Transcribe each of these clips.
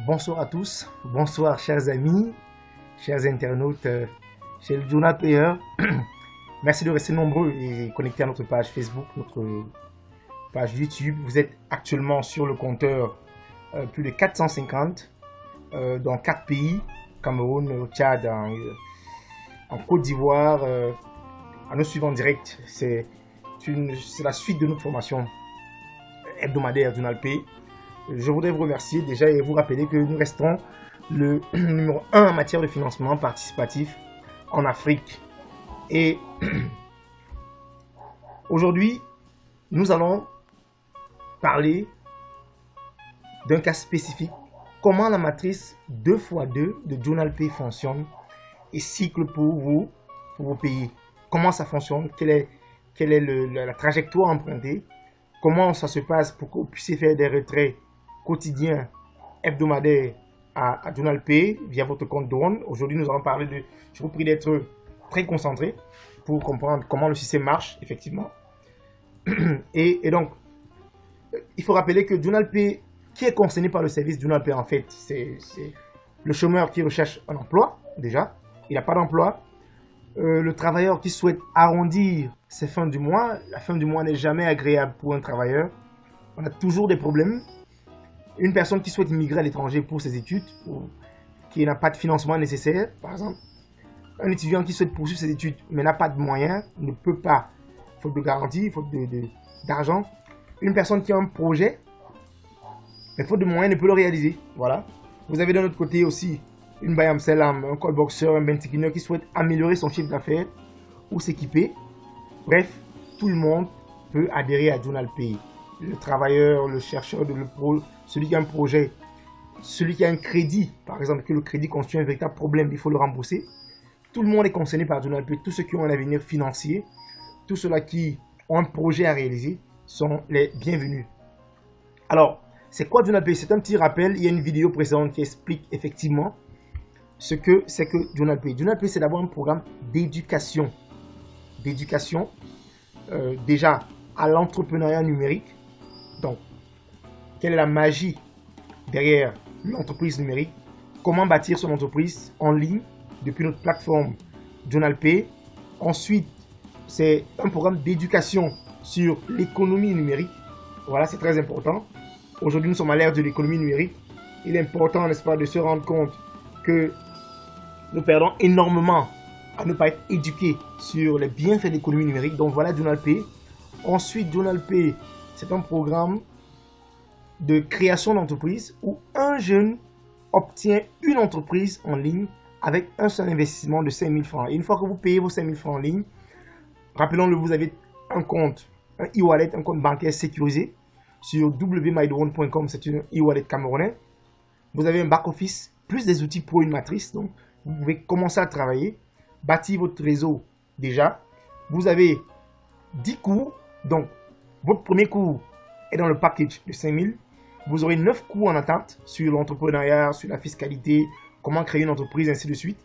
Bonsoir à tous, bonsoir chers amis, chers internautes, chez le Journal Player. Merci de rester nombreux et connectés à notre page Facebook, notre page YouTube. Vous êtes actuellement sur le compteur plus de 450 dans 4 pays, Cameroun, au Tchad, en Côte d'Ivoire. À nous suivre en direct, c'est la suite de notre formation hebdomadaire Journal P. Je voudrais vous remercier déjà et vous rappeler que nous restons le numéro 1 en matière de financement participatif en Afrique. Et aujourd'hui, nous allons parler d'un cas spécifique, comment la matrice 2x2 de Journal P fonctionne et cycle pour vos pays. Comment ça fonctionne, quelle est la trajectoire empruntée, comment ça se passe pour que vous puissiez faire des retraits quotidiens, hebdomadaires à Journal P via votre compte Drone. Aujourd'hui, nous allons parler de... Je vous prie d'être très concentré pour comprendre comment le système marche, effectivement. Et donc, il faut rappeler que Journal P, qui est concerné par le service Journal P, en fait, c'est le chômeur qui recherche un emploi, déjà. Il n'a pas d'emploi. Le travailleur qui souhaite arrondir ses fins du mois. La fin du mois n'est jamais agréable pour un travailleur. On a toujours des problèmes. Une personne qui souhaite immigrer à l'étranger pour ses études, qui n'a pas de financement nécessaire, par exemple. Un étudiant qui souhaite poursuivre ses études mais n'a pas de moyens, ne peut pas, faute de garantie, faute d'argent. Une personne qui a un projet, mais faute de moyens, ne peut le réaliser. Voilà. Vous avez d'un autre côté aussi une Bayam Selam, un call boxer, un bentikiner qui souhaite améliorer son chiffre d'affaires ou s'équiper. Bref, tout le monde peut adhérer à Journal P. Le travailleur, le chercheur, celui qui a un projet, celui qui a un crédit, par exemple, que le crédit constitue un véritable problème, il faut le rembourser. Tout le monde est concerné par Journal P. Tous ceux qui ont un avenir financier, tous ceux-là qui ont un projet à réaliser sont les bienvenus. Alors, c'est quoi Journal P? C'est un petit rappel. Il y a une vidéo précédente qui explique effectivement ce que c'est que Journal P. Journal P, c'est d'abord un programme d'éducation. Déjà à l'entrepreneuriat numérique. Donc, quelle est la magie derrière l'entreprise numérique? Comment bâtir son entreprise en ligne depuis notre plateforme Journal P? Ensuite, c'est un programme d'éducation sur l'économie numérique. Voilà, c'est très important. Aujourd'hui, nous sommes à l'ère de l'économie numérique. Il est important, n'est-ce pas, de se rendre compte que nous perdons énormément à ne pas être éduqués sur les bienfaits de l'économie numérique. Donc voilà Journal P. Ensuite, Journal P, c'est un programme de création d'entreprise où un jeune obtient une entreprise en ligne avec un seul investissement de 5 000 francs. Et une fois que vous payez vos 5 000 francs en ligne, rappelons-le, vous avez un compte, un e-wallet, un compte bancaire sécurisé sur wmydrone.com, c'est un e-wallet camerounais. Vous avez un back-office plus des outils pour une matrice. Donc, vous pouvez commencer à travailler, bâtir votre réseau déjà. Vous avez 10 cours. Donc, votre premier cours est dans le package de 5 000. Vous aurez 9 cours en attente sur l'entrepreneuriat, sur la fiscalité, comment créer une entreprise, ainsi de suite.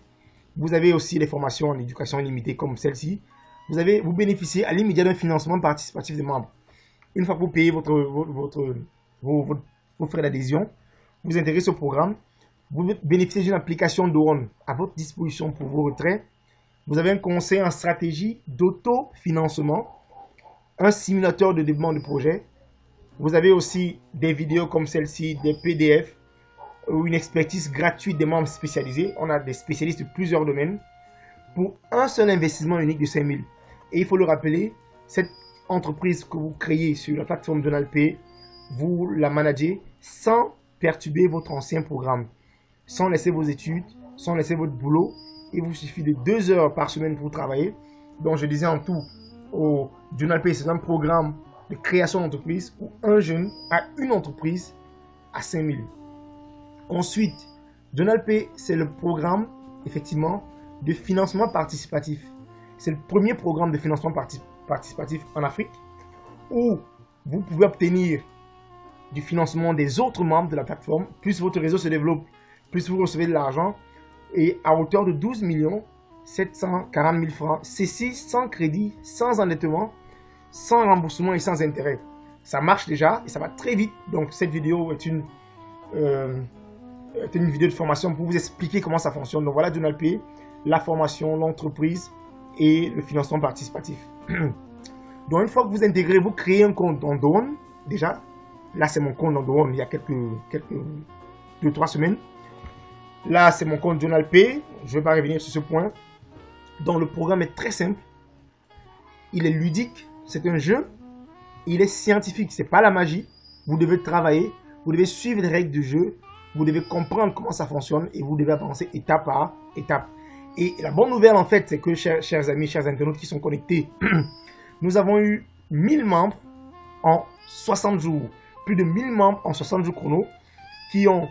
Vous avez aussi les formations en éducation illimitée comme celle-ci. Vous bénéficiez à l'immédiat d'un financement participatif des membres. Une fois que vous payez vos frais d'adhésion, vous intégrez ce programme. Vous bénéficiez d'une application Drone à votre disposition pour vos retraits. Vous avez un conseil en stratégie d'autofinancement, un simulateur de développement de projet. Vous avez aussi des vidéos comme celle-ci, des PDF, ou une expertise gratuite des membres spécialisés. On a des spécialistes de plusieurs domaines pour un seul investissement unique de 5 000. Et il faut le rappeler, cette entreprise que vous créez sur la plateforme Journal P, vous la managez sans perturber votre ancien programme, sans laisser vos études, sans laisser votre boulot. Il vous suffit de 2 heures par semaine pour travailler. Donc je disais en tout, au Journal P, c'est un programme de création d'entreprise où un jeune a une entreprise à 5 000. Ensuite, Journal P, c'est le programme, effectivement, de financement participatif. C'est le premier programme de financement participatif en Afrique où vous pouvez obtenir du financement des autres membres de la plateforme. Plus votre réseau se développe, plus vous recevez de l'argent et à hauteur de 12 740 000 francs. Ceci sans crédit, sans endettement, sans remboursement et sans intérêt. Ça marche déjà et ça va très vite. Donc cette vidéo est une vidéo de formation pour vous expliquer comment ça fonctionne. Donc voilà JournalPay, la formation, l'entreprise et le financement participatif. Donc une fois que vous intégrez, vous créez un compte dans Dawn. Déjà, là c'est mon compte dans Dawn il y a quelques 2-3 semaines. Là c'est mon compte JournalPay. Je ne vais pas revenir sur ce point. Donc le programme est très simple. Il est ludique. C'est un jeu. Il est scientifique. C'est pas la magie. Vous devez travailler. Vous devez suivre les règles du jeu. Vous devez comprendre comment ça fonctionne et vous devez avancer étape par étape. Et la bonne nouvelle en fait, c'est que chers amis, chers internautes qui sont connectés, nous avons eu 1000 membres en 60 jours. Plus de 1000 membres en 60 jours chrono qui ont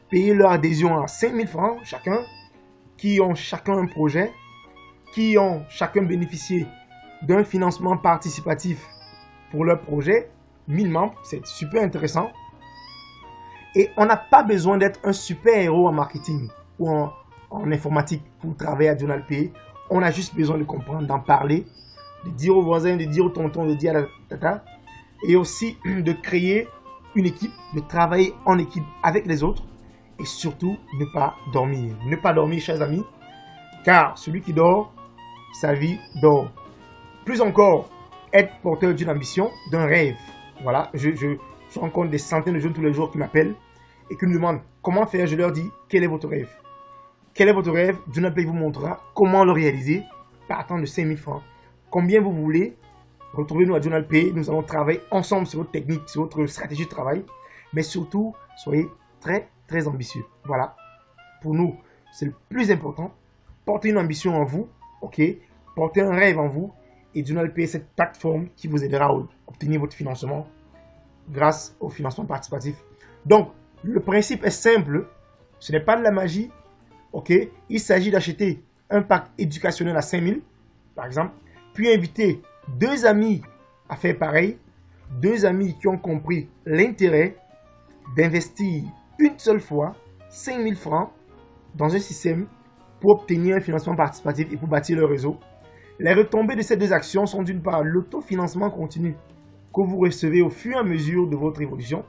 payé leur adhésion à 5000 francs chacun, qui ont chacun un projet, qui ont chacun bénéficié d'un financement participatif pour leur projet. 1000 membres, c'est super intéressant. Et on n'a pas besoin d'être un super héros en marketing ou en informatique pour travailler à JournalPay. On a juste besoin de comprendre, d'en parler, de dire aux voisins, de dire aux tontons, de dire à la tata. Et aussi de créer une équipe, de travailler en équipe avec les autres. Et surtout, ne pas dormir. Ne pas dormir, chers amis. Car celui qui dort, sa vie dort. Plus encore, être porteur d'une ambition, d'un rêve. Voilà, je rencontre des centaines de jeunes tous les jours qui m'appellent et qui me demandent comment faire. Je leur dis, quel est votre rêve? Quel est votre rêve? JournalPay vous montrera comment le réaliser partant de 5000 francs. Combien vous voulez? Retrouvez-nous à JournalPay. Nous allons travailler ensemble sur votre technique, sur votre stratégie de travail. Mais surtout, soyez très, très ambitieux. Voilà. Pour nous, c'est le plus important. Portez une ambition en vous. OK? Portez un rêve en vous. Et JournalPay est cette plateforme qui vous aidera à obtenir votre financement grâce au financement participatif. Donc, le principe est simple. Ce n'est pas de la magie. OK? Il s'agit d'acheter un pack éducationnel à 5000, par exemple, puis inviter 2 amis à faire pareil, 2 amis qui ont compris l'intérêt d'investir une seule fois 5000 francs dans un système pour obtenir un financement participatif et pour bâtir le réseau. Les retombées de ces 2 actions sont d'une part l'autofinancement continu que vous recevez au fur et à mesure de votre évolution.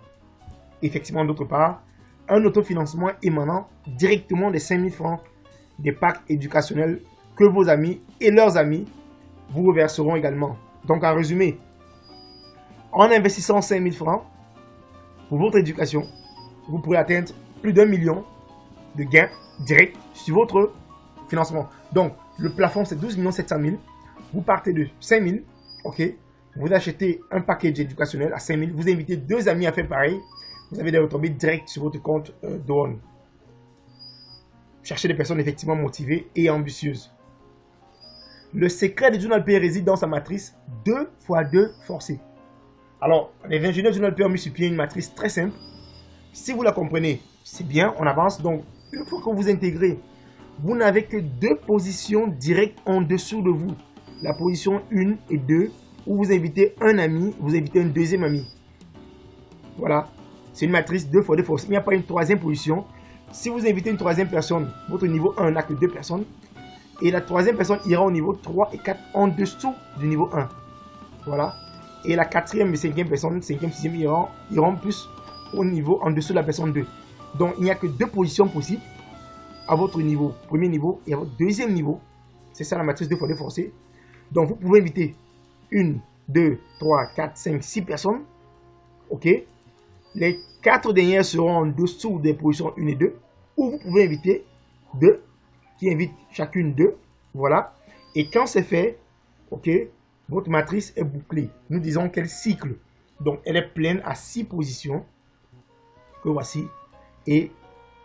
Effectivement, d'autre part, un autofinancement émanant directement des 5000 francs des packs éducationnels que vos amis et leurs amis vous reverseront également. Donc, en résumé, en investissant 5000 francs pour votre éducation, vous pourrez atteindre plus d'1 million de gains directs sur votre financement. Donc, le plafond, c'est 12 700 000. Vous partez de 5000, OK? Vous achetez un package éducationnel à 5000. Vous invitez 2 amis à faire pareil. Vous avez des retombées directes sur votre compte Dawn. Cherchez des personnes effectivement motivées et ambitieuses. Le secret de JournalPay réside dans sa matrice 2x2 forcée. Alors, les ingénieurs de JournalPay ont mis sur pied une matrice très simple. Si vous la comprenez, c'est bien, on avance. Donc, une fois que vous intégrez, vous n'avez que 2 positions directes en dessous de vous. La position 1 et 2, où vous invitez un ami, vous invitez un deuxième ami. Voilà. C'est une matrice 2x2 forcée. Il n'y a pas une 3e position. Si vous invitez une 3e personne, votre niveau 1 n'a que 2 personnes. Et la 3e personne ira au niveau 3 et 4 en dessous du niveau 1. Voilà. Et la 4e et 5e personne, 5e, 6e iront plus au niveau en dessous de la personne 2. Donc, il n'y a que 2 positions possibles à votre niveau, premier niveau et à votre deuxième niveau. C'est ça la matrice 2x2 forcée. Donc, vous pouvez inviter 1, 2, 3, 4, 5, 6 personnes. OK? Les 4 dernières seront en dessous des positions 1 et 2. Ou vous pouvez inviter 2 qui invitent chacune 2. Voilà. Et quand c'est fait, OK, votre matrice est bouclée. Nous disons qu'elle cycle. Donc, elle est pleine à 6 positions. Que voici. Et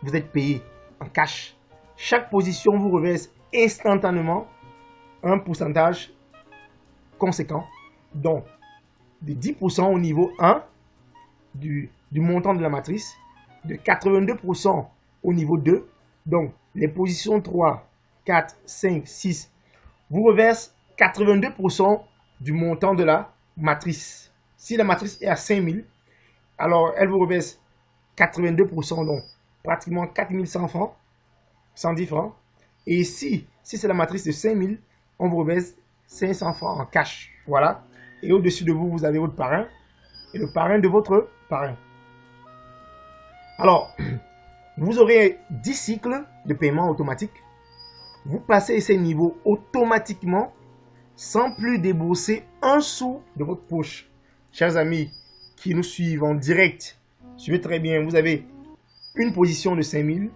vous êtes payé en cash. Chaque position vous reverse instantanément un pourcentage conséquent. Donc, de 10% au niveau 1 du montant de la matrice, de 82% au niveau 2. Donc, les positions 3, 4, 5, 6 vous reversent 82% du montant de la matrice. Si la matrice est à 5000, alors elle vous reverse 82%, donc pratiquement 4100 francs, 110 francs. Et si c'est la matrice de 5000, on vous reverse 500 francs en cash. Voilà. Et au-dessus de vous, vous avez votre parrain et le parrain de votre parrain. Alors, vous aurez 10 cycles de paiement automatique. Vous passez ces niveaux automatiquement sans plus débourser un sou de votre poche. Chers amis qui nous suivent en direct, suivez très bien, vous avez une position de 5000,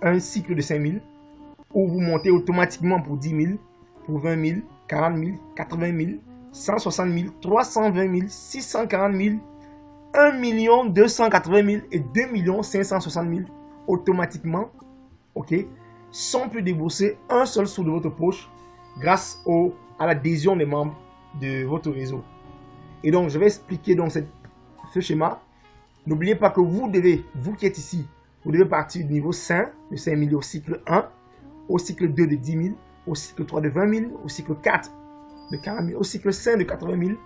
un cycle de 5000, où vous montez automatiquement pour 10 000, pour 20 000, 40 000, 80 000, 160 000, 320 000, 640 000, 1 280 000 et 2 560 000 automatiquement, ok, sans plus débourser un seul sou de votre poche grâce à l'adhésion des membres de votre réseau. Et donc, je vais expliquer donc ce schéma. N'oubliez pas que vous qui êtes ici, vous devez partir du niveau 5 de 5 000 au cycle 1, au cycle 2 de 10 000, au cycle 3 de 20 000, au cycle 4 de 40 000, au cycle 5 de 80 000,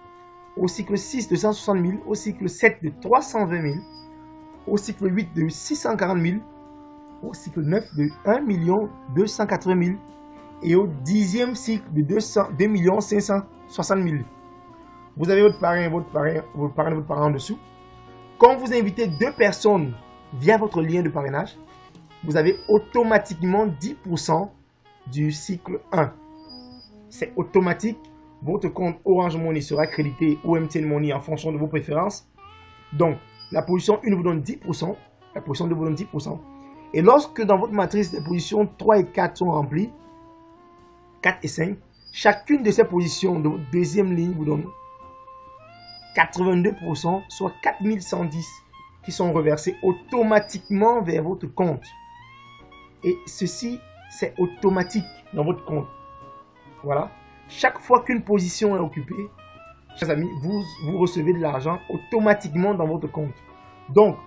au cycle 6 de 160 000, au cycle 7 de 320 000, au cycle 8 de 640 000, au cycle 9 de 1 280 000 et au 10e cycle de 2 560 000. Vous avez votre parrain en dessous. Quand vous invitez 2 personnes via votre lien de parrainage, vous avez automatiquement 10% du cycle 1. C'est automatique. Votre compte Orange Money sera crédité ou MTN Money en fonction de vos préférences. Donc, la position 1 vous donne 10%, la position 2 vous donne 10%. Et lorsque dans votre matrice, les positions 3 et 4 sont remplies, 4 et 5, chacune de ces positions de votre deuxième ligne vous donne 82%, soit 4110 qui sont reversés automatiquement vers votre compte. Et ceci, c'est automatique dans votre compte. Voilà. Chaque fois qu'une position est occupée, chers amis, vous recevez de l'argent automatiquement dans votre compte. Donc,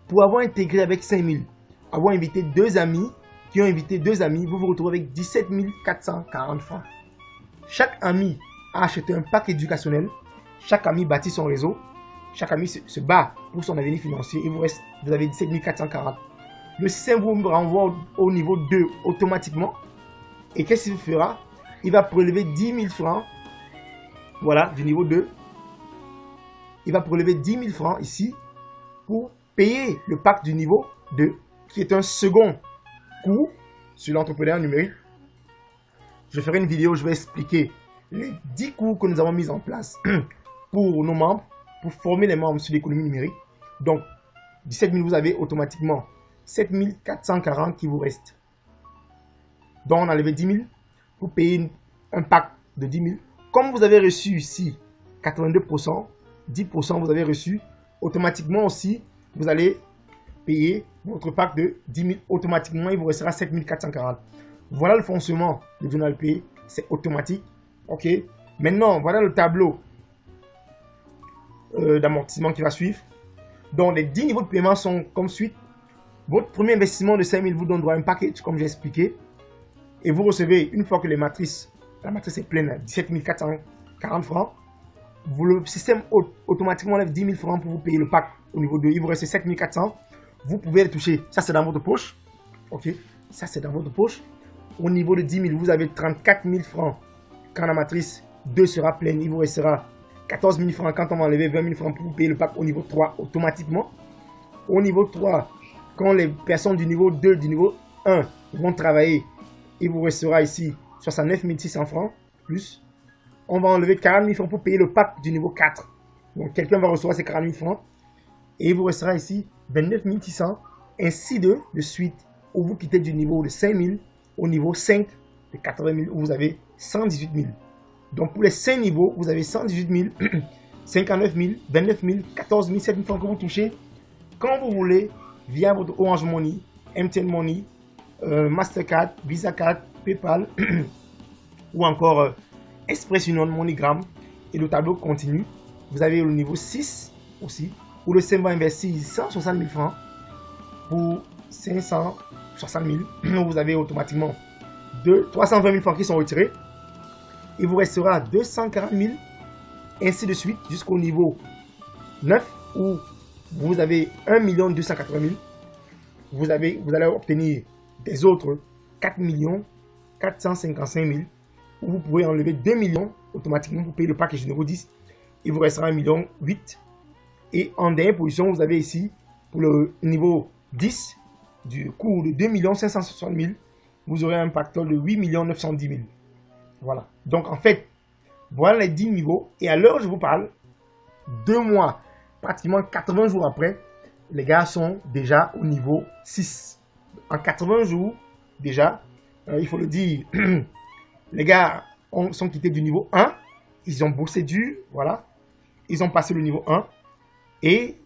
pour avoir intégré avec 5000, avoir invité 2 amis, qui ont invité 2 amis, vous vous retrouvez avec 17 440 francs. Chaque ami a acheté un pack éducationnel. Chaque ami bâtit son réseau. Chaque ami se bat pour son avenir financier. Et vous avez 17 440. Le système vous renvoie au niveau 2 automatiquement. Et qu'est-ce qu'il fera? Il va prélever 10 000 francs. Voilà, du niveau 2. Il va prélever 10 000 francs ici pour payer le pack du niveau 2, qui est un second cours sur l'entrepreneuriat numérique. Je ferai une vidéo où je vais expliquer les 10 cours que nous avons mis en place pour nos membres, pour former les membres sur l'économie numérique. Donc, 17 000, vous avez automatiquement 7 440 qui vous restent. Donc, on a enlevé 10 000 pour payer un pack de 10 000. Comme vous avez reçu ici 82%, 10% vous avez reçu, automatiquement aussi, vous allez payer votre pack de 10 000 automatiquement, il vous restera 7 440. Voilà le fonctionnement de JournalPay, c'est automatique. Ok. Maintenant, voilà le tableau d'amortissement qui va suivre. Donc, les 10 niveaux de paiement sont comme suit. Votre premier investissement de 5 000 vous donne droit à un package, comme j'ai expliqué. Et vous recevez, une fois que la matrice est pleine, 17 440 francs. Le système automatiquement enlève 10 000 francs pour vous payer le pack au niveau 2. Il vous reste 7 400. Vous pouvez les toucher. Ça, c'est dans votre poche. Ok. Ça, c'est dans votre poche. Au niveau de 10 000, vous avez 34 000 francs. Quand la matrice 2 sera pleine, il vous restera 14 000 francs quand on va enlever 20 000 francs pour vous payer le pack au niveau 3 automatiquement. Au niveau 3, quand les personnes du niveau 2, du niveau 1 vont travailler, il vous restera ici 69 600 francs plus. On va enlever 40 000 francs pour payer le pack du niveau 4. Donc, quelqu'un va recevoir ces 40 000 francs. Et il vous restera ici 29 600. Ainsi de suite, où vous quittez du niveau de 5 000 au niveau 5 de 80 000, où vous avez 118 000. Donc, pour les 5 niveaux, vous avez 118 000, 59 000, 29 000, 14 000, 7 000 francs que vous touchez quand vous voulez via votre Orange Money, MTN Money, Mastercard, Visa Card, PayPal ou encore Express Union, MoneyGram. Et le tableau continue. Vous avez le niveau 6 aussi, où le système va investir 160 000 francs pour 560 000. Vous avez automatiquement 320 000 francs qui sont retirés. Il vous restera 240 000, ainsi de suite, jusqu'au niveau 9, où vous avez 1 280 000. Vous allez obtenir des autres 4 455 000, où vous pouvez enlever 2 millions automatiquement pour payer le package numéro 10. Il vous restera 1 800 000. Et en dernière position, vous avez ici pour le niveau 10 du cours de 2 560 000, vous aurez un pactole de 8 910 000. Voilà. Donc, en fait, voilà les 10 niveaux. Et à l'heure où je vous parle, 2 mois, pratiquement 80 jours après, les gars sont déjà au niveau 6. En 80 jours, déjà, il faut le dire, les gars sont quittés du niveau 1. Ils ont bossé dur, voilà. Ils ont passé le niveau 1. Et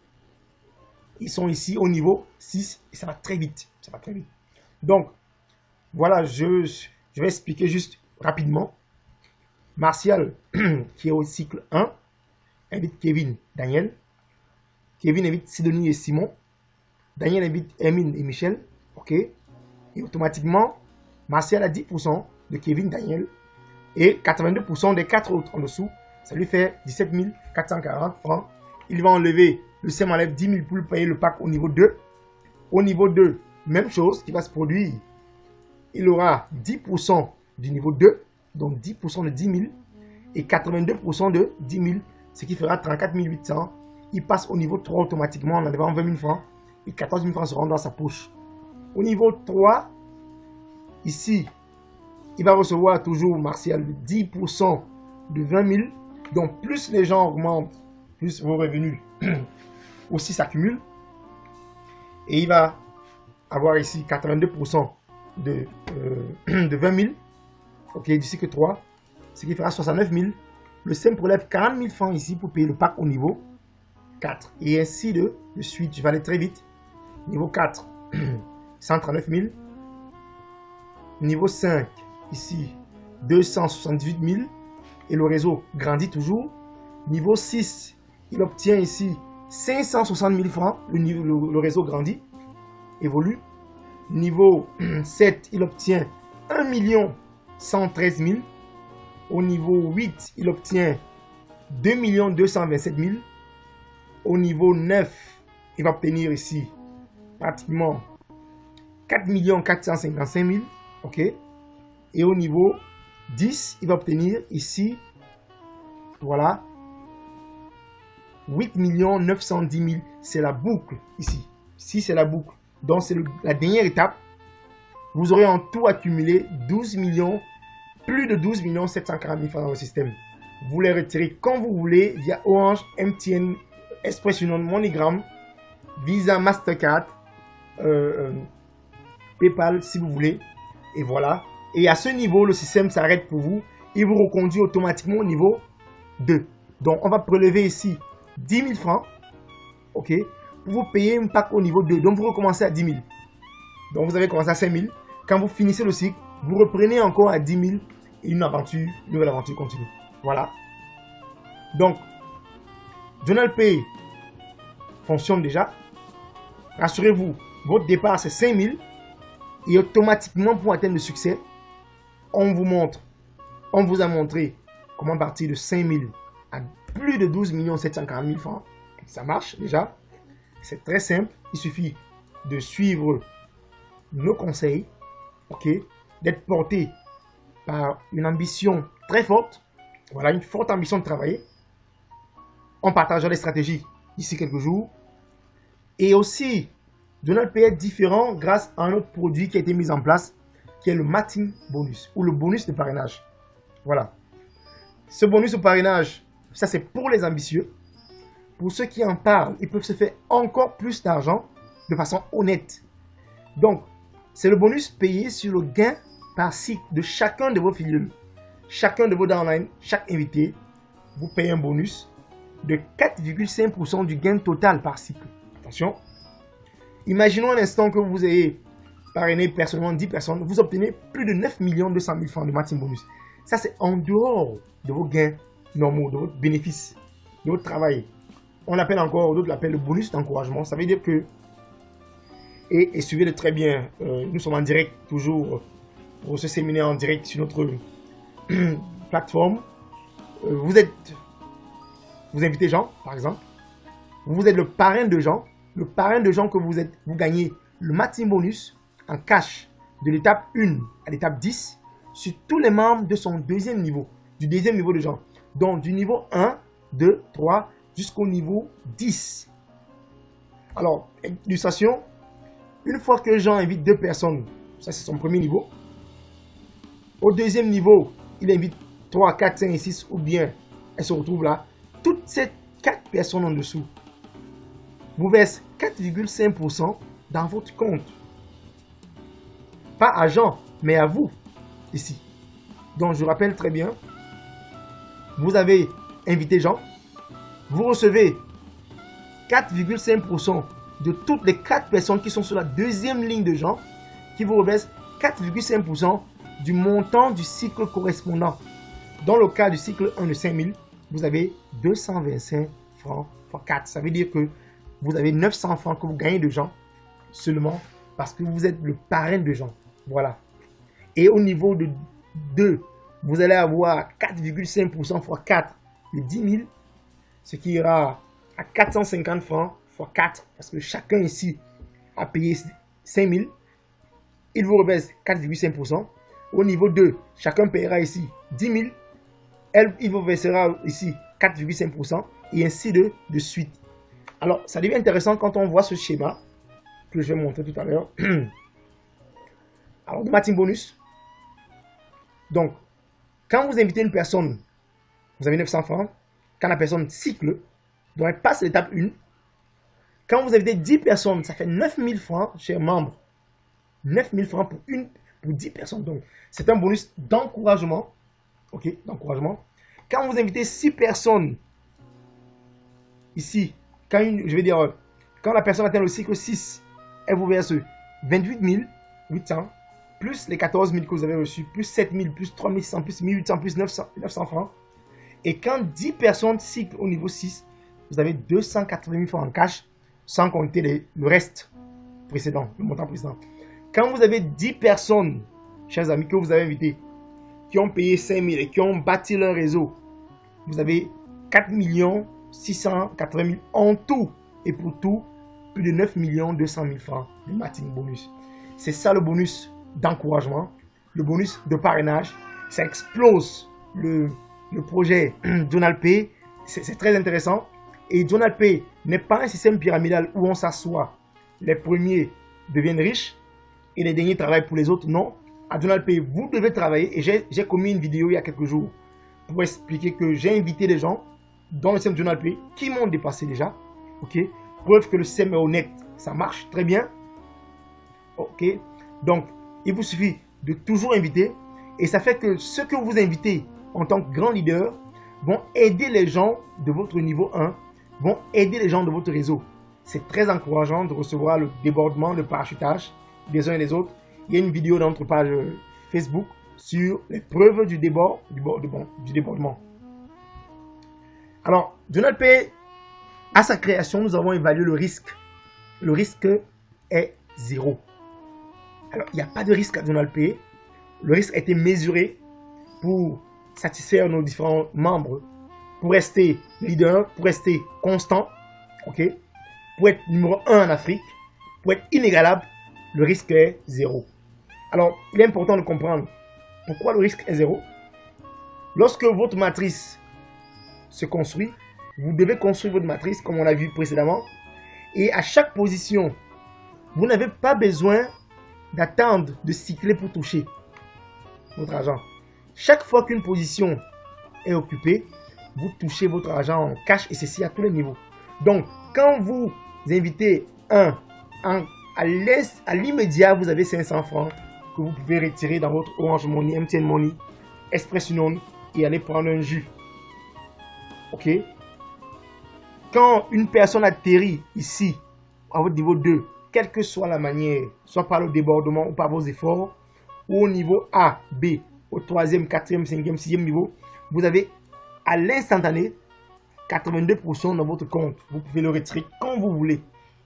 ils sont ici au niveau 6. Et ça va très vite. Ça va très vite. Donc, voilà, je vais expliquer juste rapidement. Martial, qui est au cycle 1, invite Kevin, Daniel. Kevin invite Sidonie et Simon. Daniel invite Hermine et Michel. OK. Et automatiquement, Martial a 10% de Kevin, Daniel. Et 82% des 4 autres en dessous. Ça lui fait 17 440 francs. Il va enlever, le CEM enlève 10 000 pour payer le pack au niveau 2. Au niveau 2, même chose qui va se produire. Il aura 10% du niveau 2. Donc 10% de 10 000 et 82% de 10 000, ce qui fera 34 800. Il passe au niveau 3 automatiquement en enlevant 20 000 francs et 14 000 francs seront dans sa poche. Au niveau 3, ici, il va recevoir toujours Martial 10% de 20 000. Donc plus les gens augmentent, plus vos revenus aussi s'accumulent. Et il va avoir ici 82% de 20 000. OK, du cycle 3, ce qui fera 69 000. Le CEM prélève 40 000 francs ici pour payer le pack au niveau 4. Et ainsi de suite. Je vais aller très vite. Niveau 4, 139 000. Niveau 5, ici, 278 000. Et le réseau grandit toujours. Niveau 6, il obtient ici 560 000 francs. Le réseau grandit, évolue. Niveau 7, il obtient 1 113 000. Au niveau 8, il obtient 2 227 000. Au niveau 9, il va obtenir ici pratiquement 4 455 000. OK. Et au niveau 10, il va obtenir ici, voilà, 8 910 000. C'est la boucle ici. Ici, c'est la boucle. Donc, c'est la dernière étape. Vous aurez en tout accumulé 12 millions, plus de 12 740 000 francs dans le système. Vous les retirez quand vous voulez via Orange, MTN, Express Union, MoneyGram, Visa, Mastercard, PayPal si vous voulez. Et voilà. Et à ce niveau, le système s'arrête pour vous. Il vous reconduit automatiquement au niveau 2. Donc, on va prélever ici 10 000 francs. OK. Pour vous payer un pack au niveau 2. Donc, vous recommencez à 10 000. Donc, vous avez commencé à 5 000. Quand vous finissez le cycle, vous reprenez encore à 10 000 et une nouvelle aventure continue. Voilà. Donc, JournalPay fonctionne déjà. Rassurez-vous, votre départ c'est 5 000 et automatiquement pour atteindre le succès, on vous a montré comment partir de 5 000 à plus de 12 740 000 francs. Ça marche déjà. C'est très simple. Il suffit de suivre nos conseils. OK, d'être porté par une ambition très forte, voilà, une forte ambition de travailler. On partagera les stratégies d'ici quelques jours. Et aussi, JournalPay est différent grâce à un autre produit qui a été mis en place, qui est le matching bonus, ou le bonus de parrainage. Voilà. Ce bonus de parrainage, ça c'est pour les ambitieux. Pour ceux qui en parlent, ils peuvent se faire encore plus d'argent de façon honnête. Donc, c'est le bonus payé sur le gain par cycle de chacun de vos filiales. Chacun de vos downlines, chaque invité, vous payez un bonus de 4,5% du gain total par cycle. Attention. Imaginons un instant que vous ayez parrainé personnellement 10 personnes, vous obtenez plus de 9 200 000 francs de matching bonus. Ça, c'est en dehors de vos gains normaux, de votre bénéfice, de votre travail. On l'appelle encore, d'autres l'appellent le bonus d'encouragement. Ça veut dire que, et suivez-le très bien, nous sommes en direct toujours pour ce séminaire en direct sur notre plateforme. Vous invitez Jean, par exemple. Vous êtes le parrain de Jean. Le parrain de Jean que vous êtes, vous gagnez le matching bonus en cash de l'étape 1 à l'étape 10 sur tous les membres de son deuxième niveau, du deuxième niveau de Jean. Donc du niveau 1, 2, 3 jusqu'au niveau 10. Alors, illustration, une fois que Jean invite 2 personnes, ça c'est son premier niveau. Au deuxième niveau, il invite 3, 4, 5 et 6, ou bien elle se retrouve là. Toutes ces 4 personnes en dessous vous versent 4,5% dans votre compte. Pas à Jean, mais à vous, ici. Donc, je rappelle très bien, vous avez invité Jean, vous recevez 4,5% de toutes les 4 personnes qui sont sur la deuxième ligne de Jean, qui vous reversent 4,5% du montant du cycle correspondant. Dans le cas du cycle 1 de 5000, vous avez 225 francs x 4. Ça veut dire que vous avez 900 francs que vous gagnez de Jean seulement parce que vous êtes le parrain de Jean. Voilà. Et au niveau de 2, vous allez avoir 4,5% x 4 de 10 000, ce qui ira à 450 francs x 4 parce que chacun ici a payé 5 000. Il vous reverse 4,5%. Au niveau 2, chacun paiera ici 10 000. Il vous versera ici 4,5% et ainsi de suite. Alors, ça devient intéressant quand on voit ce schéma que je vais montrer tout à l'heure. Alors, de matching bonus. Donc, quand vous invitez une personne, vous avez 900 francs. Quand la personne cycle, donc elle passe l'étape 1. Quand vous invitez 10 personnes, ça fait 9 000 francs, chers membres. 9 000 francs pour 10 personnes. Donc, c'est un bonus d'encouragement. Ok, d'encouragement. Quand vous invitez 6 personnes, ici, quand la personne atteint le cycle 6, elle vous verse 28 800, plus les 14 000 que vous avez reçus, plus 7 000, plus 3 600, plus 1 800, plus 900 francs. Et quand 10 personnes cyclent au niveau 6, vous avez 280 000 francs en cash, sans compter le reste précédent, le montant précédent. Quand vous avez 10 personnes, chers amis, que vous avez invités, qui ont payé 5 000 et qui ont bâti leur réseau, vous avez 4 680 000 en tout. Et pour tout, plus de 9 200 000 francs de matching bonus. C'est ça le bonus d'encouragement, le bonus de parrainage. Ça explose le projet JournalPay. C'est très intéressant. Et JournalPay n'est pas un système pyramidal où on s'assoit. Les premiers deviennent riches et les derniers travaillent pour les autres. Non. À JournalPay, vous devez travailler. Et j'ai commis une vidéo il y a quelques jours pour expliquer que j'ai invité des gens dans le système JournalPay qui m'ont dépassé déjà. Ok. Preuve que le système est honnête. Ça marche très bien. Ok. Donc, il vous suffit de toujours inviter. Et ça fait que ceux que vous invitez en tant que grand leader vont aider les gens de votre niveau 1, vont aider les gens de votre réseau. C'est très encourageant de recevoir le débordement, le parachutage des uns et des autres. Il y a une vidéo dans notre page Facebook sur les preuves du débordement. Alors, JournalPay, à sa création, nous avons évalué le risque. Le risque est 0. Alors, il n'y a pas de risque à JournalPay. Le risque a été mesuré pour satisfaire nos différents membres, pour rester leader, pour rester constant, ok, pour être numéro 1 en Afrique, pour être inégalable. Le risque est 0. Alors, il est important de comprendre pourquoi le risque est 0. Lorsque votre matrice se construit, vous devez construire votre matrice comme on l'a vu précédemment. Et à chaque position, vous n'avez pas besoin d'attendre de cycler pour toucher votre argent. Chaque fois qu'une position est occupée, vous touchez votre argent en cash et ceci à tous les niveaux. Donc, quand vous invitez à l'immédiat, vous avez 500 francs que vous pouvez retirer dans votre Orange Money, MTN Money, Express Union et aller prendre un jus. Ok? Quand une personne atterrit ici, à votre niveau 2, quelle que soit la manière, soit par le débordement ou par vos efforts, ou au niveau A, B, au 3e, 4e, 5e, 6e niveau, vous avez à l'instantané 82% dans votre compte. Vous pouvez le retirer quand vous voulez.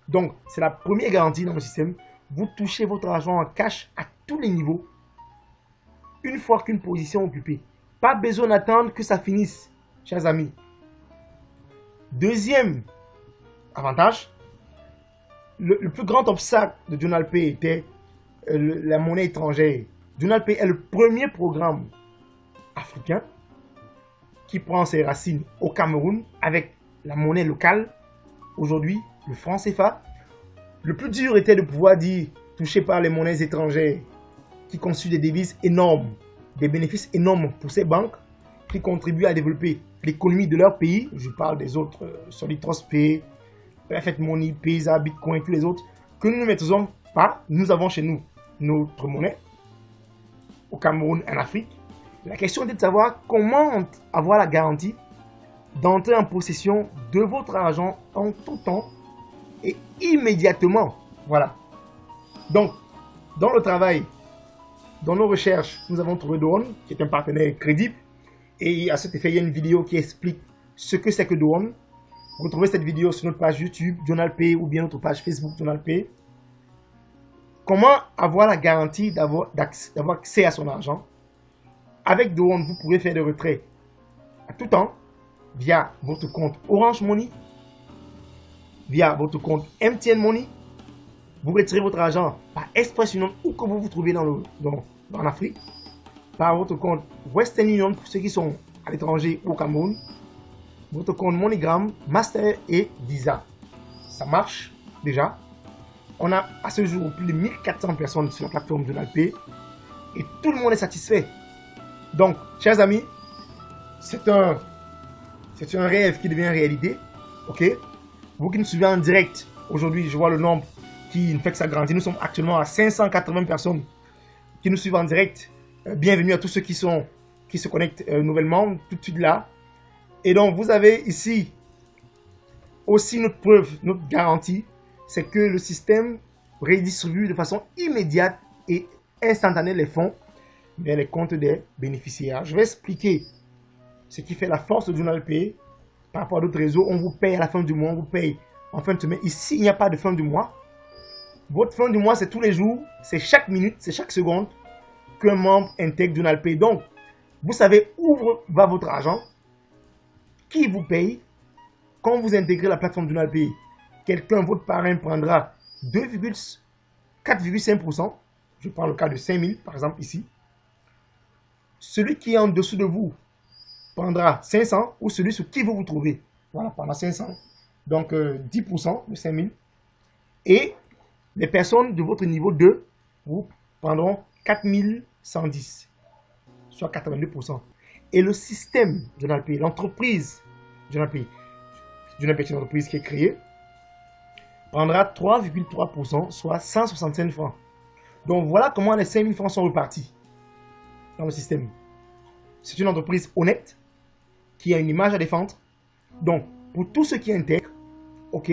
Donc, c'est la première garantie dans le système. Vous touchez votre argent en cash à tous les niveaux une fois qu'une position est occupée. Pas besoin d'attendre que ça finisse, chers amis. Deuxième avantage, le plus grand obstacle de JournalPay était la monnaie étrangère. JournalPay est le premier programme africain qui prend ses racines au Cameroun avec la monnaie locale. Aujourd'hui, le franc CFA. Le plus dur était de pouvoir dire, touché par les monnaies étrangères, qui constituent des devises énormes, des bénéfices énormes pour ces banques, qui contribuent à développer l'économie de leur pays. Je parle des autres, Solid Trust Pay, Perfect Money, Paysa, Bitcoin, tous les autres, que nous ne maîtrisons pas. Nous avons chez nous notre monnaie, au Cameroun, en Afrique. La question est de savoir comment avoir la garantie d'entrer en possession de votre argent en tout temps et immédiatement. Voilà. Donc, dans le travail, dans nos recherches, nous avons trouvé Doon, qui est un partenaire crédible. Et à cet effet, il y a une vidéo qui explique ce que c'est que Doon. Vous retrouvez cette vidéo sur notre page YouTube, JournalPay, ou bien notre page Facebook, JournalPay. Comment avoir la garantie d'avoir accès à son argent? Avec Doon, vous pouvez faire des retraits à tout temps via votre compte Orange Money, via votre compte MTN Money. Vous retirez votre argent par Express Union, où que vous vous trouvez en Afrique, par votre compte Western Union pour ceux qui sont à l'étranger ou au Cameroun, votre compte MoneyGram, Master et Visa. Ça marche déjà. On a à ce jour plus de 1400 personnes sur la plateforme JournalPay et tout le monde est satisfait. Donc, chers amis, c'est un rêve qui devient réalité. Ok? Vous qui nous suivez en direct, aujourd'hui, je vois le nombre qui ne fait que s'agrandir. Nous sommes actuellement à 580 personnes qui nous suivent en direct. Bienvenue à tous ceux qui se connectent nouvellement, tout de suite là. Et donc, vous avez ici aussi notre preuve, notre garantie, c'est que le système redistribue de façon immédiate et instantanée les fonds vers les comptes des bénéficiaires. Je vais expliquer ce qui fait la force de JournalPay par rapport à d'autres réseaux. On vous paye à la fin du mois, on vous paye en fin de semaine. Ici, il n'y a pas de fin du mois. Votre fin du mois, c'est tous les jours, c'est chaque minute, c'est chaque seconde qu'un membre intègre JournalPay. Donc, vous savez où va votre argent, qui vous paye. Quand vous intégrez la plateforme JournalPay, quelqu'un, votre parrain, prendra 4,5%. Je prends le cas de 5000, par exemple, ici. Celui qui est en dessous de vous prendra 500 ou celui sur qui vous vous trouvez. Voilà, pendant 500. Donc, 10% de 5000. Et les personnes de votre niveau 2 vous prendront 4110, soit 82%. Et le système JournalPay, l'entreprise JournalPay est une entreprise qui est créée, prendra 3,3%, soit 165 francs. Donc voilà comment les 5000 francs sont repartis dans le système. C'est une entreprise honnête qui a une image à défendre. Donc, pour tous ceux qui intègrent, ok,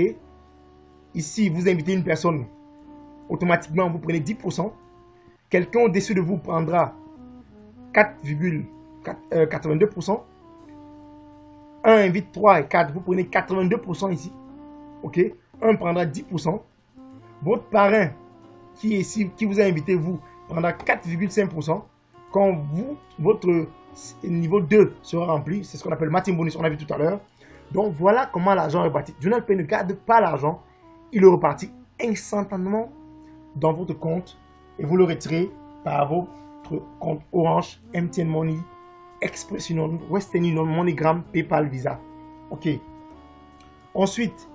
ici vous invitez une personne, automatiquement vous prenez 10%. Quelqu'un au-dessus de vous prendra 4,82%. 1 invite 3 et 4, vous prenez 82% ici. Ok, 1 prendra 10%. Votre parrain qui est ici, qui vous a invité, vous, prendra 4,5%. Quand votre niveau 2 sera rempli, c'est ce qu'on appelle matching bonus, on a vu tout à l'heure. Donc voilà comment l'argent est reparti. JournalPay ne garde pas l'argent, il est reparti instantanément dans votre compte et vous le retirez par votre compte Orange, MTN Money, Express Union, Western Union, MoneyGram, PayPal, Visa. Ok. Ensuite,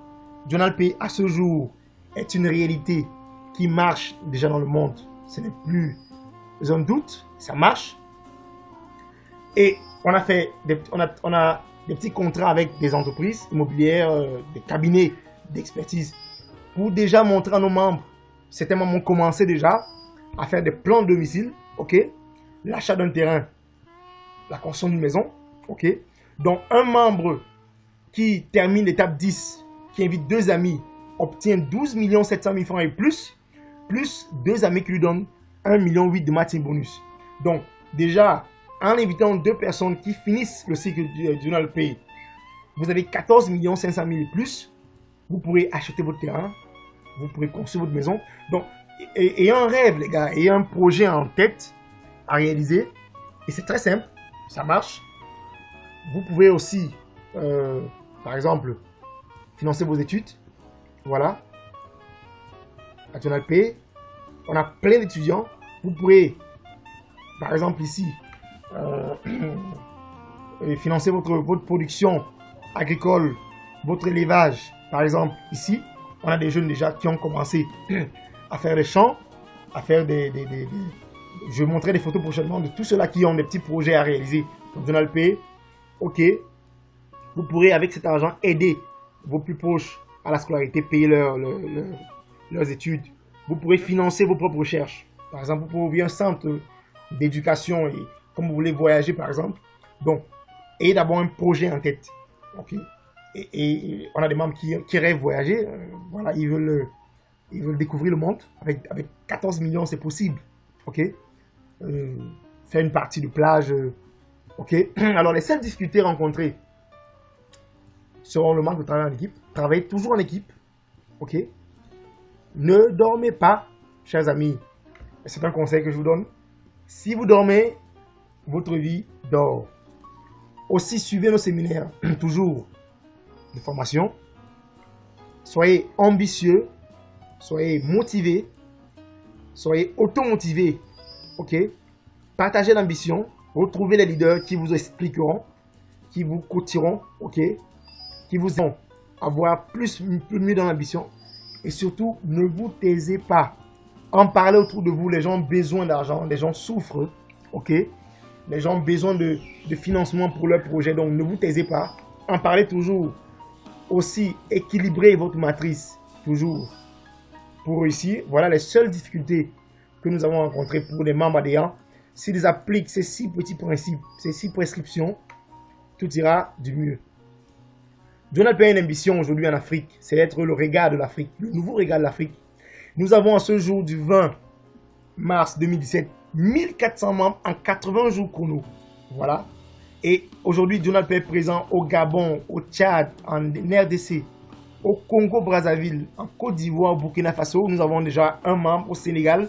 JournalPay à ce jour est une réalité qui marche déjà dans le monde. Ce n'est plus un doute, ça marche. Et on a fait des petits contrats avec des entreprises immobilières, des cabinets d'expertise pour déjà montrer à nos membres. Certains membres ont commencé déjà à faire des plans de domicile, ok, l'achat d'un terrain, la construction d'une maison, ok. Donc un membre qui termine l'étape 10, qui invite 2 amis, obtient 12 700 000 francs et plus 2 amis qui lui donnent 1,8 million de matching bonus. Donc déjà, en invitant 2 personnes qui finissent le cycle du JournalPay, vous avez 14 500 000 et plus, vous pourrez acheter votre terrain, vous pourrez construire votre maison. Donc, ayez un rêve les gars, ayez un projet en tête à réaliser, et c'est très simple, ça marche. Vous pouvez aussi, par exemple, financer vos études, voilà, à JournalPay. On a plein d'étudiants, vous pourrez, par exemple ici, financer votre production agricole, votre élevage, par exemple ici, On a des jeunes déjà qui ont commencé à faire des chants, à faire je vais montrer des photos prochainement de tous ceux-là qui ont des petits projets à réaliser. Donc, Donald Pay, ok, vous pourrez avec cet argent aider vos plus proches à la scolarité, payer leurs études. Vous pourrez financer vos propres recherches. Par exemple, vous pouvez ouvrir un centre d'éducation et comme vous voulez voyager par exemple. Donc, ayez d'abord un projet en tête. Ok. Et on a des membres qui rêvent voyager. Voilà, ils veulent découvrir le monde. Avec 14 millions, c'est possible. Ok. Faire une partie de plage. Ok. Alors, les seules difficultés rencontrées seront le manque de travail en équipe. Travaillez toujours en équipe. Ok. Ne dormez pas, chers amis. C'est un conseil que je vous donne. Si vous dormez, votre vie dort. Aussi, suivez nos séminaires, toujours de formation. Soyez ambitieux, soyez motivés, soyez automotivés. Ok? Partagez l'ambition, retrouvez les leaders qui vous expliqueront, qui vous coacheront, ok? Qui vous aident à avoir plus mieux dans l'ambition. Et surtout, ne vous taisez pas. En parler autour de vous, les gens ont besoin d'argent, les gens souffrent, ok? Les gens ont besoin de financement pour leur projet, donc ne vous taisez pas. En parlez toujours. Aussi, équilibrez votre matrice, toujours, pour réussir. Voilà les seules difficultés que nous avons rencontrées pour les membres adhérents. S'ils appliquent ces 6 petits principes, ces 6 prescriptions, tout ira du mieux. Donald Pay a une ambition aujourd'hui en Afrique, c'est d'être le regard de l'Afrique, le nouveau regard de l'Afrique. Nous avons à ce jour du 20 mars 2017, 1400 membres en 80 jours chrono. Voilà. Et aujourd'hui, Donald Pay est présent au Gabon, au Tchad, en RDC, au Congo-Brazzaville, en Côte d'Ivoire, au Burkina Faso. Nous avons déjà un membre au Sénégal.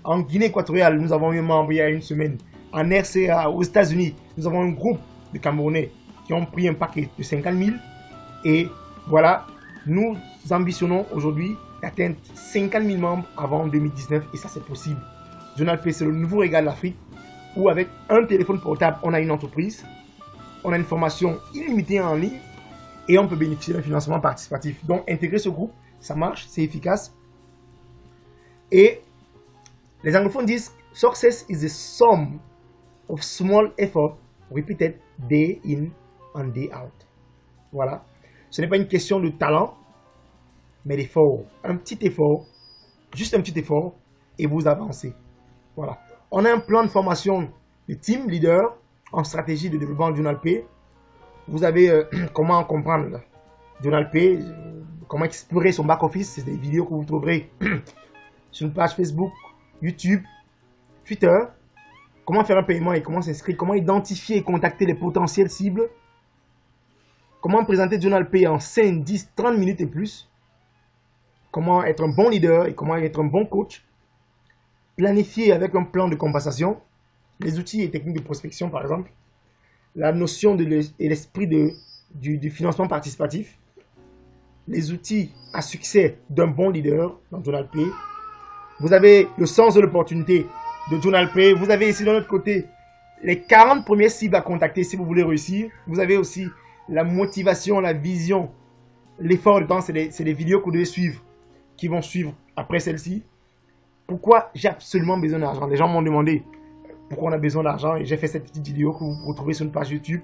En Guinée équatoriale, nous avons eu un membre il y a une semaine. En RCA, aux États-Unis, nous avons un groupe de Camerounais qui ont pris un paquet de 50 000. Et voilà, nous ambitionnons aujourd'hui d'atteindre 50 000 membres avant 2019 et ça c'est possible. Donald Pay, c'est le nouveau regard de l'Afrique où avec un téléphone portable, on a une entreprise, on a une formation illimitée en ligne et on peut bénéficier d'un financement participatif. Donc intégrer ce groupe, ça marche, c'est efficace. Et les anglophones disent « Success is the sum of small effort repeated day in and day out ». Voilà. Ce n'est pas une question de talent, mais d'effort. Un petit effort, juste un petit effort, et vous avancez. Voilà. On a un plan de formation de team leader en stratégie de développement de Donald Pay. Vous avez comment comprendre Donald Pay, comment explorer son back-office. C'est des vidéos que vous trouverez sur une page Facebook, YouTube, Twitter. Comment faire un paiement et comment s'inscrire. Comment identifier et contacter les potentielles cibles. Comment présenter Donald Pay en 5, 10, 30 minutes et plus. Comment être un bon leader et comment être un bon coach. Planifier avec un plan de compensation. Les outils et techniques de prospection, par exemple. La notion et l'esprit du financement participatif. Les outils à succès d'un bon leader dans Donald Pay. Vous avez le sens de l'opportunité de Donald Pay. Vous avez ici de l'autre côté les 40 premières cibles à contacter si vous voulez réussir. Vous avez aussi la motivation, la vision, l'effort de temps. C'est des vidéos que vous devez suivre, qui vont suivre après celle-ci. Pourquoi j'ai absolument besoin d'argent? Les gens m'ont demandé pourquoi on a besoin d'argent et j'ai fait cette petite vidéo que vous retrouvez sur une page YouTube.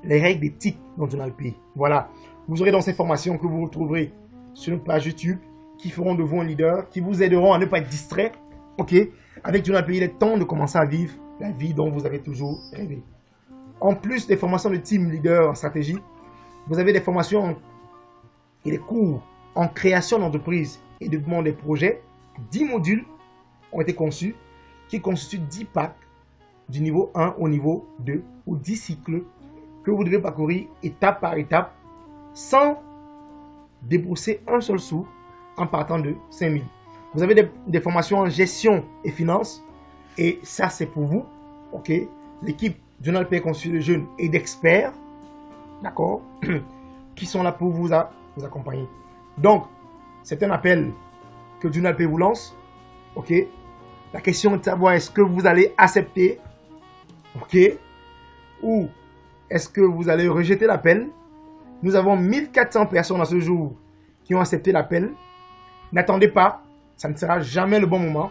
Les règles d'éthique dans Donald Pay. Voilà. Vous aurez dans ces formations que vous retrouverez sur une page YouTube qui feront de vous un leader, qui vous aideront à ne pas être distrait. Ok. Avec Donald Pay, il est temps de commencer à vivre la vie dont vous avez toujours rêvé. En plus des formations de team leader en stratégie, vous avez des formations et des cours en création d'entreprise et développement des projets. 10 modules ont été conçus qui constituent 10 packs du niveau 1 au niveau 2 ou 10 cycles que vous devez parcourir étape par étape sans débourser un seul sou en partant de 5 000. Vous avez des formations en gestion et finance et ça c'est pour vous. Ok. L'équipe Donald Pay est constituée de jeunes et d'experts, d'accord, qui sont là pour vous accompagner. Donc, c'est un appel que Donald Pay vous lance, ok. La question est de savoir est-ce que vous allez accepter, ok, ou est-ce que vous allez rejeter l'appel. Nous avons 1400 personnes à ce jour qui ont accepté l'appel. N'attendez pas, ça ne sera jamais le bon moment.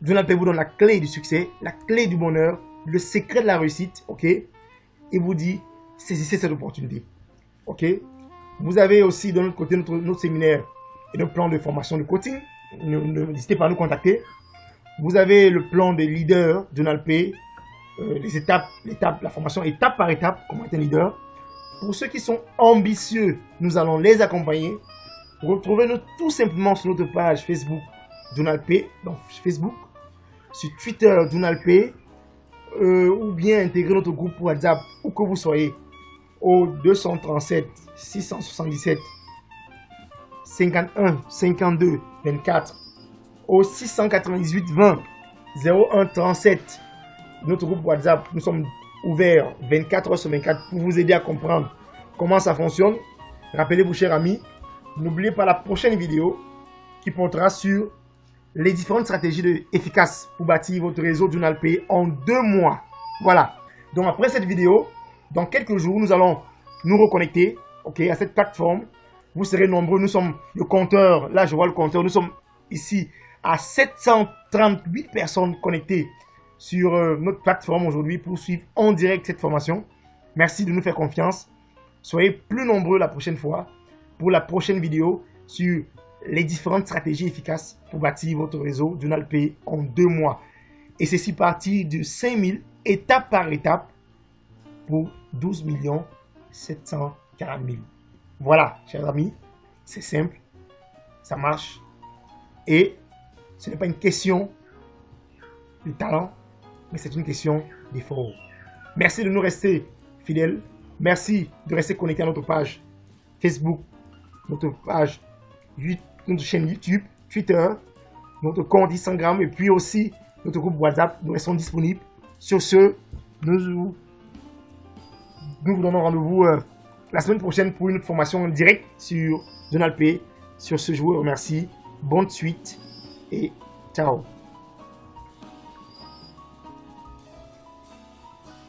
Journalpay vous donne la clé du succès, la clé du bonheur, le secret de la réussite, ok? Et vous dit, saisissez cette opportunité, ok? Vous avez aussi de notre côté notre séminaire et notre plan de formation de coaching. N'hésitez pas à nous contacter. Vous avez le plan des leaders Journalpay, les étapes, la formation étape par étape, comment être un leader. Pour ceux qui sont ambitieux, nous allons les accompagner. Retrouvez-nous tout simplement sur notre page Facebook Journalpay, donc Facebook, sur Twitter Journalpay, ou bien intégrer notre groupe WhatsApp, où que vous soyez, au 237 677 51 52 24, au 698 20 01 37. Notre groupe WhatsApp, nous sommes ouverts 24 heures sur 24 pour vous aider à comprendre comment ça fonctionne. Rappelez-vous, chers amis, n'oubliez pas la prochaine vidéo qui portera sur les différentes stratégies efficaces pour bâtir votre réseau Journalpay en 2 mois. Voilà. Donc après cette vidéo, dans quelques jours, nous allons nous reconnecter, ok, à cette plateforme. Vous serez nombreux. Nous sommes le compteur. Là, je vois le compteur. Nous sommes ici à 738 personnes connectées sur notre plateforme aujourd'hui pour suivre en direct cette formation. Merci de nous faire confiance. Soyez plus nombreux la prochaine fois pour la prochaine vidéo sur les différentes stratégies efficaces pour bâtir votre réseau Journalpay en 2 mois. Et ceci parti de 5000 étape par étape pour 12 740 000. Voilà, chers amis, c'est simple, ça marche. Et ce n'est pas une question de talent, mais c'est une question d'effort. Merci de nous rester fidèles. Merci de rester connectés à notre page Facebook, notre page, notre chaîne YouTube, Twitter, notre compte Instagram et puis aussi notre groupe WhatsApp. Nous restons disponibles. Sur ce, nous vous donnons rendez-vous la semaine prochaine pour une autre formation en direct sur Journalpay. Sur ce, je vous remercie. Bonne suite et ciao.